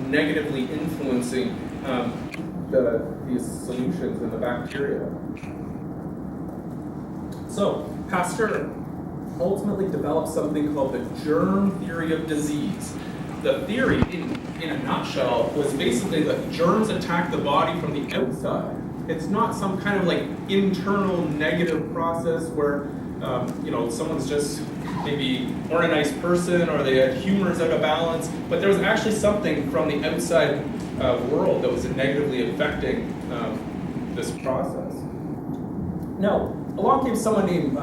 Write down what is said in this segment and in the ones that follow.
negatively influencing these solutions in the bacteria. So Pasteur ultimately developed something called the germ theory of disease. The theory, in a nutshell, was basically that germs attack the body from the outside. It's not some kind of like internal negative process where someone's just maybe weren't a nice person or they had humors out of balance, but there was actually something from the outside world that was negatively affecting this process. Now, along came someone named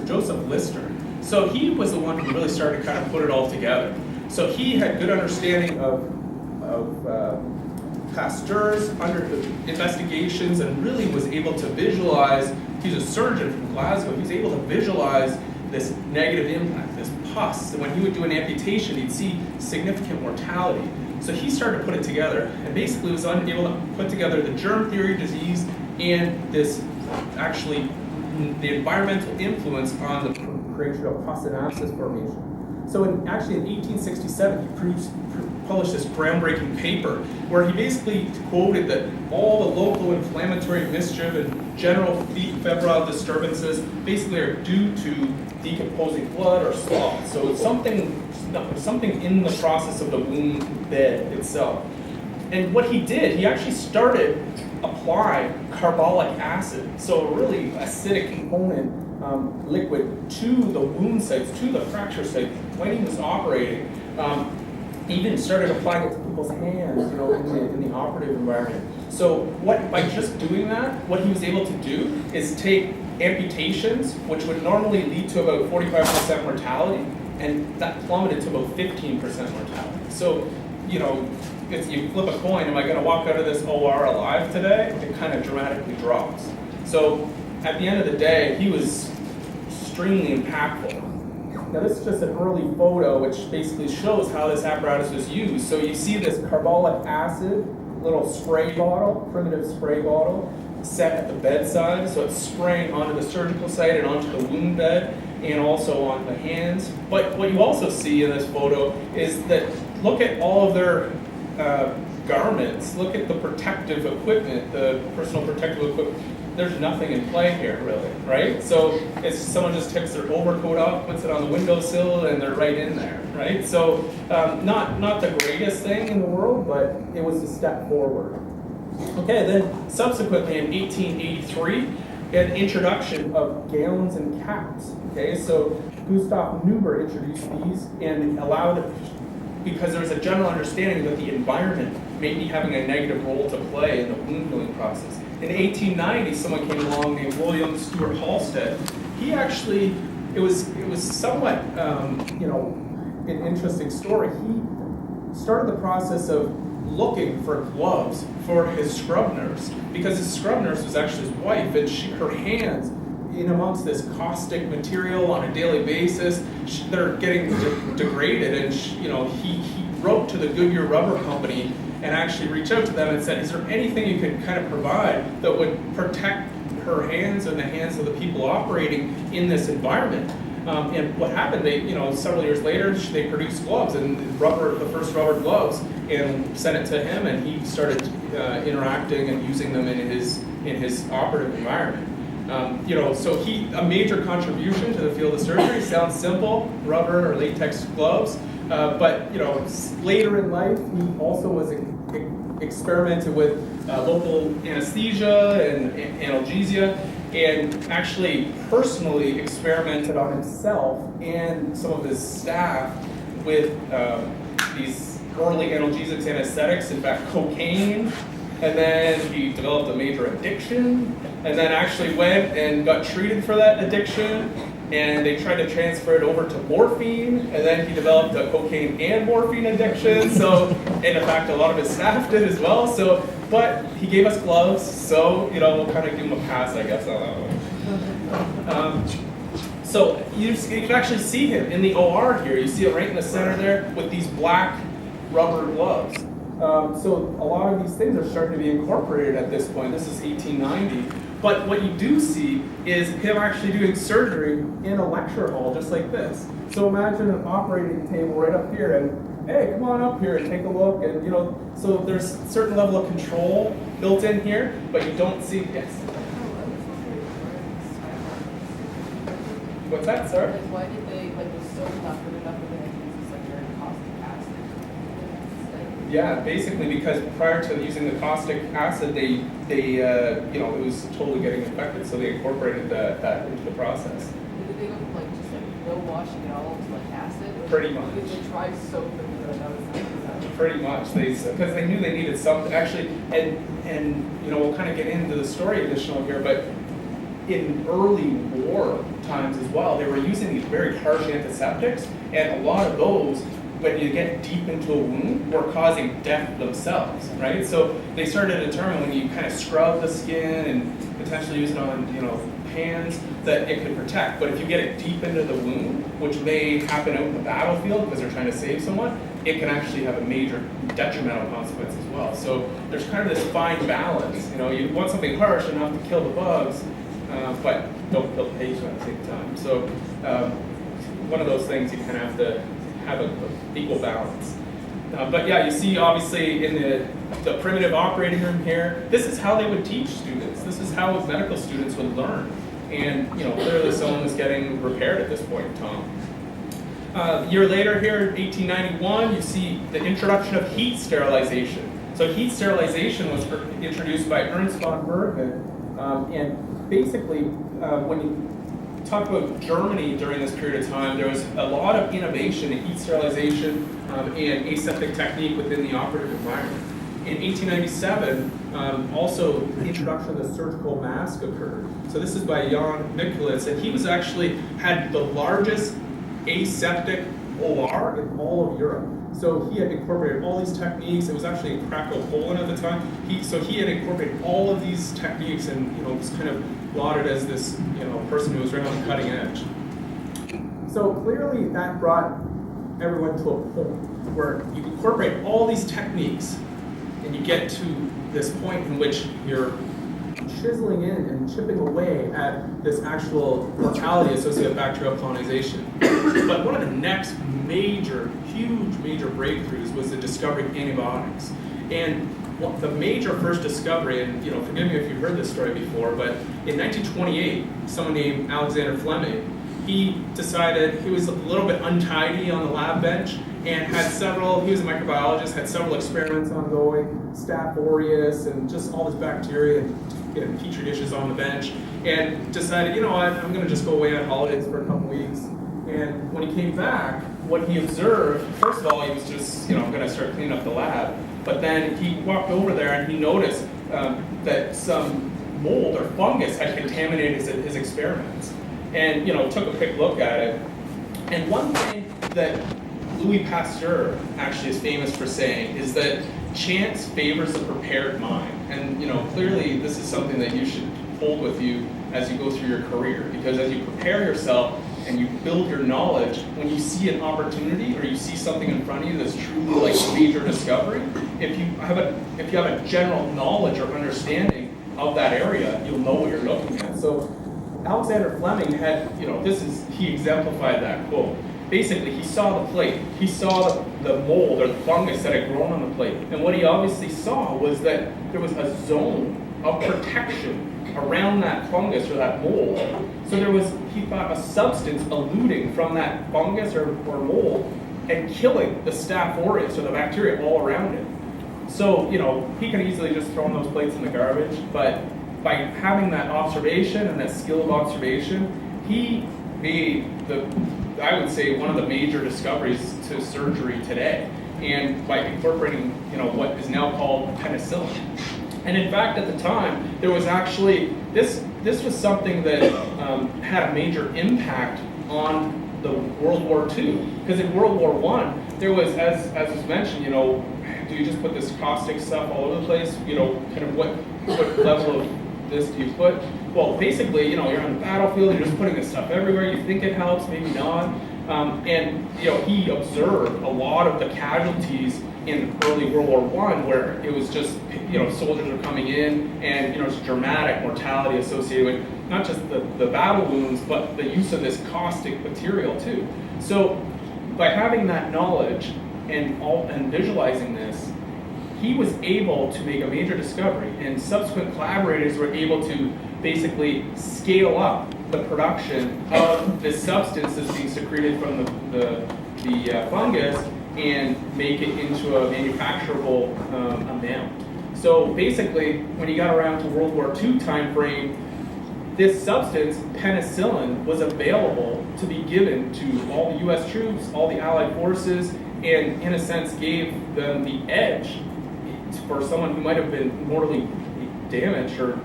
Joseph Lister. So he was the one who really started to kind of put it all together. So he had good understanding of Pasteur's investigations and really was able to visualize. He's a surgeon from Glasgow. He was able to visualize this negative impact, this pus. And when he would do an amputation, he'd see significant mortality. So he started to put it together and basically was able to put together the germ theory of disease and this actually the environmental influence on the creation of pus and abscess formation. So in 1867, he published this groundbreaking paper where he basically quoted that all the local inflammatory mischief and general febrile disturbances basically are due to decomposing blood or slough. So it's something in the process of the wound bed itself. And what he did, he actually started applying carbolic acid, so a really acidic component liquid to the wound sites, to the fracture site when he was operating. Even started applying it to people's hands, in the operative environment. So by just doing that, what he was able to do is take amputations, which would normally lead to about 45% mortality, and that plummeted to about 15% mortality. So, if you flip a coin, am I going to walk out of this OR alive today? It kind of dramatically drops. So at the end of the day, he was extremely impactful. Now this is just an early photo which basically shows how this apparatus was used. So you see this carbolic acid little spray bottle, primitive spray bottle, set at the bedside. So it's spraying onto the surgical site and onto the wound bed and also on the hands. But what you also see in this photo is that look at all of their garments, look at the protective equipment, the personal protective equipment. There's nothing in play here, really, right? So it's someone just takes their overcoat off, puts it on the windowsill, and they're right in there, right? So not the greatest thing in the world, but it was a step forward. Okay, then subsequently in 1883, an introduction of gowns and caps. Okay, so Gustav Neuber introduced these and allowed it because there was a general understanding that the environment may be having a negative role to play in the wound healing process. In 1890, someone came along named William Stewart Halstead. He actually, it was somewhat, an interesting story. He started the process of looking for gloves for his scrub nurse because his scrub nurse was actually his wife, and her hands in amongst this caustic material on a daily basis, they're getting degraded, and he wrote to the Goodyear Rubber Company and actually reached out to them and said, is there anything you could kind of provide that would protect her hands and the hands of the people operating in this environment? And what happened, several years later, they produced gloves, and the first rubber gloves, and sent it to him, and he started interacting and using them in his operative environment. So a major contribution to the field of surgery. Sounds simple, rubber or latex gloves, but later in life, he also was experimented with local anesthesia and analgesia, and actually personally experimented on himself and some of his staff with these early analgesics, anesthetics, in fact, cocaine. And then he developed a major addiction, and then actually went and got treated for that addiction, and they tried to transfer it over to morphine, and then he developed a cocaine and morphine addiction, so, and in fact a lot of his staff did as well, but he gave us gloves, so, we'll kind of give him a pass, I guess, on that one. So you can actually see him in the OR here, you see it right in the center there with these black rubber gloves. So a lot of these things are starting to be incorporated at this point. This is 1890. But what you do see is him actually doing surgery in a lecture hall just like this. So imagine an operating table right up here, and hey, come on up here and take a look. And so there's a certain level of control built in here, but you don't see, yes. What's that, sir? Like, why did they, like, the stove not good enough for the it's like very caustic acid? Yeah, basically because prior to using the caustic acid, they it was totally getting infected, so they incorporated that into the process. Did they go from, like, just, like, no washing at all to, like, acid? Or Pretty much. did they try soap and that was Pretty much, because they knew they needed something, actually, and we'll kind of get into the story additional here, but in early war times as well, they were using these very harsh antiseptics, and a lot of those, when you get deep into a wound, were causing death themselves, right? So they started to determine when you kind of scrub the skin and potentially use it on, hands, that it could protect. But if you get it deep into the wound, which may happen out in the battlefield because they're trying to save someone, it can actually have a major detrimental consequence as well. So there's kind of this fine balance. You want something harsh enough to kill the bugs, but don't kill the patient at the same time. So one of those things you kind of have to have an equal balance. But yeah, you see obviously in the primitive operating room here, this is how they would teach students. This is how medical students would learn. And clearly someone was getting repaired at this point in time. A year later here, 1891, you see the introduction of heat sterilization. So heat sterilization was introduced by Ernst von Bergen, and basically when you talk about Germany during this period of time, there was a lot of innovation in heat sterilization and aseptic technique within the operative environment. In 1897, also the introduction of the surgical mask occurred. So this is by Jan Mikulitz, and he was actually had the largest aseptic OR in all of Europe. So he had incorporated all these techniques. It was actually in Krakow, Poland at the time. He had incorporated all of these techniques and was kind of lauded as this person who was right on the cutting edge. So clearly that brought everyone to a point where you incorporate all these techniques and you get to this point in which you're chiseling in and chipping away at this actual mortality associated with bacterial colonization. But one of the next huge major breakthroughs was the discovery of antibiotics. And the major first discovery, and forgive me if you've heard this story before, but in 1928, someone named Alexander Fleming, he decided he was a little bit untidy on the lab bench and he was a microbiologist, had several experiments ongoing, Staph aureus and just all this bacteria and petri dishes on the bench, and decided, I'm going to just go away on holidays for a couple weeks. And when he came back, what he observed, first of all, he was just, going to start cleaning up the lab. But then he walked over there and he noticed that some mold or fungus had contaminated his experiments. And, took a quick look at it. And one thing that Louis Pasteur actually is famous for saying is that chance favors the prepared mind. And, clearly this is something that you should hold with you as you go through your career. Because as you prepare yourself and you build your knowledge, when you see an opportunity or you see something in front of you that's truly like a major discovery, if you have a general knowledge or understanding of that area, you'll know what you're looking at. So Alexander Fleming had, he exemplified that quote. Basically, he saw the plate. He saw the mold or the fungus that had grown on the plate. And what he obviously saw was that there was a zone of protection around that fungus or that mold. So there was, he thought, a substance eluting from that fungus or mold and killing the Staph aureus or the bacteria all around it. So, he could easily just throw those plates in the garbage, but by having that observation and that skill of observation, he made I would say, one of the major discoveries to surgery today, and by incorporating, what is now called penicillin. And in fact, at the time, there was actually, this was something that had a major impact on the World War II. Because in World War I, there was, as was mentioned, do you just put this caustic stuff all over the place? Kind of what level of this do you put? Well, basically, you're on the battlefield, you're just putting this stuff everywhere, you think it helps, maybe not. And he observed a lot of the casualties in early World War I, where it was just, soldiers are coming in, and it's dramatic mortality associated with not just the battle wounds, but the use of this caustic material too. So by having that knowledge, and visualizing this, he was able to make a major discovery, and subsequent collaborators were able to basically scale up the production of this substance that's being secreted from the fungus and make it into a manufacturable amount. So basically, when you got around to World War II timeframe, this substance, penicillin, was available to be given to all the US troops, all the Allied forces, and in a sense gave them the edge for someone who might have been mortally damaged or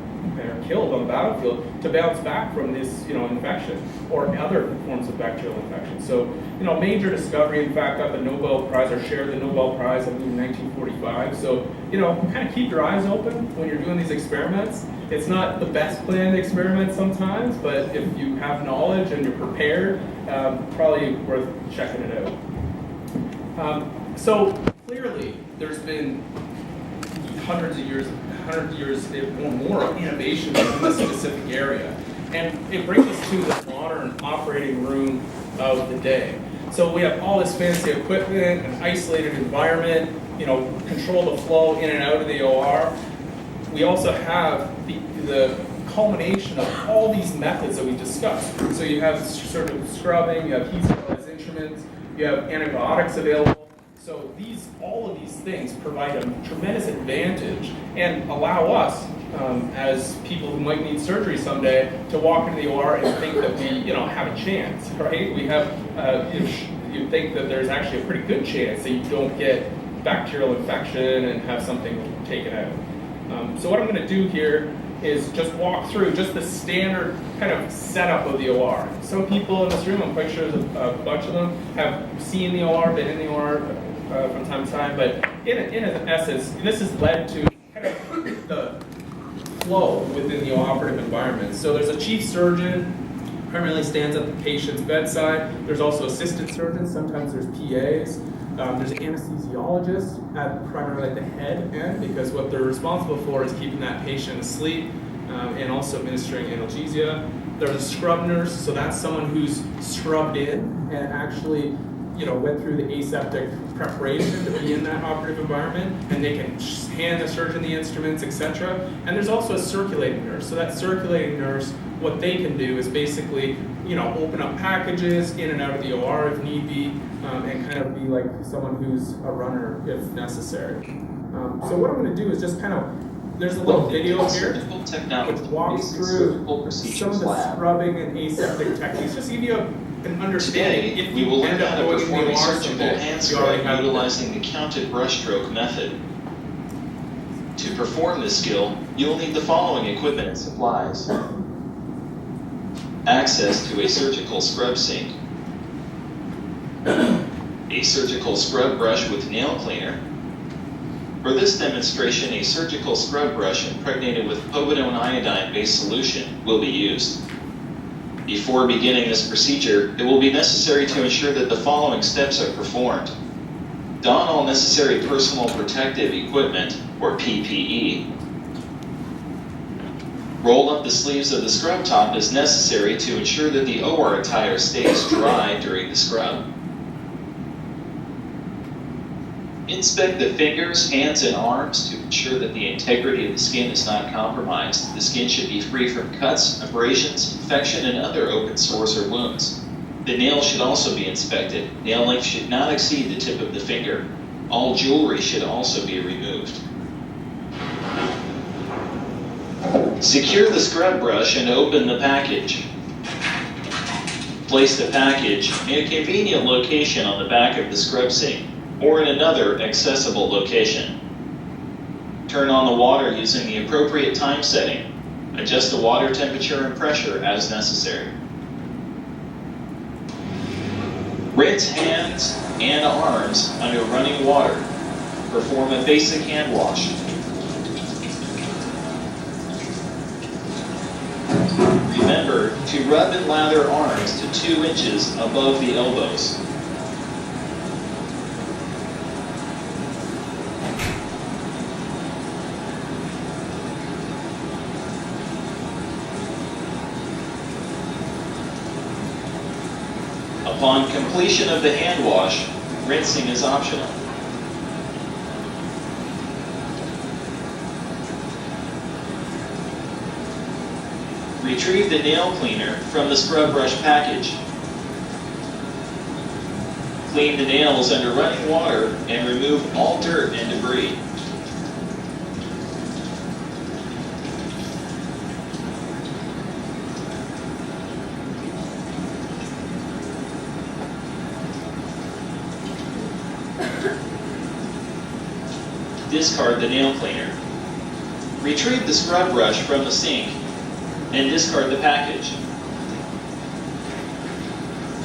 killed on the battlefield to bounce back from this, infection or other forms of bacterial infection. So, major discovery. In fact, got the Nobel Prize or shared the Nobel Prize, I believe, in 1945. So, kind of keep your eyes open when you're doing these experiments. It's not the best planned experiment sometimes, but if you have knowledge and you're prepared, probably worth checking it out. So clearly, there's been hundreds of years or more of innovation in this specific area. And it brings us to the modern operating room of the day. So we have all this fancy equipment, an isolated environment, control the flow in and out of the OR. We also have the culmination of all these methods that we discussed. So you have sort of scrubbing, you have heat sterilized instruments, you have antibiotics available. So all of these things provide a tremendous advantage and allow us, as people who might need surgery someday, to walk into the OR and think that we, have a chance, right? We have, you think that there's actually a pretty good chance that you don't get bacterial infection and have something taken out. So what I'm going to do here is just walk through just the standard kind of setup of the OR. Some people in this room, I'm quite sure there's a bunch of them, have seen the OR, been in the OR from time to time, but in essence, this has led to kind of the flow within the operative environment. So there's a chief surgeon, primarily stands at the patient's bedside. There's also assistant surgeons, sometimes there's PAs. There's an anesthesiologist primarily at the head end, because what they're responsible for is keeping that patient asleep and also administering analgesia. There's a scrub nurse, so that's someone who's scrubbed in and actually went through the aseptic preparation to be in that operative environment, and they can hand the surgeon the instruments, etc. And there's also a circulating nurse. So that circulating nurse, what they can do is basically, open up packages in and out of the OR if need be, and kind of be like someone who's a runner if necessary. So what I'm going to do is just there's a little video here which walks through some of the scrubbing and aseptic techniques, just to give you an understanding. Today, if we will learn end up how to going in perform the a OR surgical someday, hand you already scrub have utilizing the counted brushstroke method. To perform this skill, you will need the following equipment and supplies. Access to a surgical scrub sink, a surgical scrub brush with nail cleaner. For this demonstration, a surgical scrub brush impregnated with povidone iodine-based solution will be used. Before beginning this procedure, it will be necessary to ensure that the following steps are performed. Don all necessary personal protective equipment, or PPE. Roll up the sleeves of the scrub top as necessary to ensure that the OR attire stays dry during the scrub. Inspect the fingers, hands, and arms to ensure that the integrity of the skin is not compromised. The skin should be free from cuts, abrasions, infection, and other open sores or wounds. The nails should also be inspected. Nail length should not exceed the tip of the finger. All jewelry should also be removed. Secure the scrub brush and open the package. Place the package in a convenient location on the back of the scrub sink or in another accessible location. Turn on the water using the appropriate time setting. Adjust the water temperature and pressure as necessary. Rinse hands and arms under running water. Perform a basic hand wash. Remember to rub and lather arms to 2 inches above the elbows. Upon completion of the hand wash, Rinsing is optional. Retrieve the nail cleaner from the scrub brush package. Clean the nails under running water and remove all dirt and debris. Discard the nail cleaner. Retrieve the scrub brush from the sink and discard the package.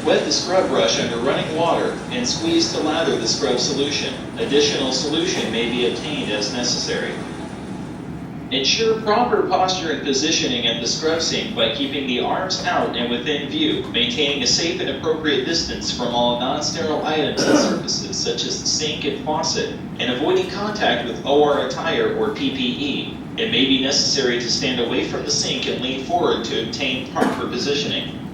Wet the scrub brush under running water and squeeze to lather the scrub solution. Additional solution may be obtained as necessary. Ensure proper posture and positioning at the scrub sink by keeping the arms out and within view, maintaining a safe and appropriate distance from all non-sterile items and surfaces such as the sink and faucet, and avoiding contact with OR attire or PPE. It may be necessary to stand away from the sink and lean forward to obtain proper positioning.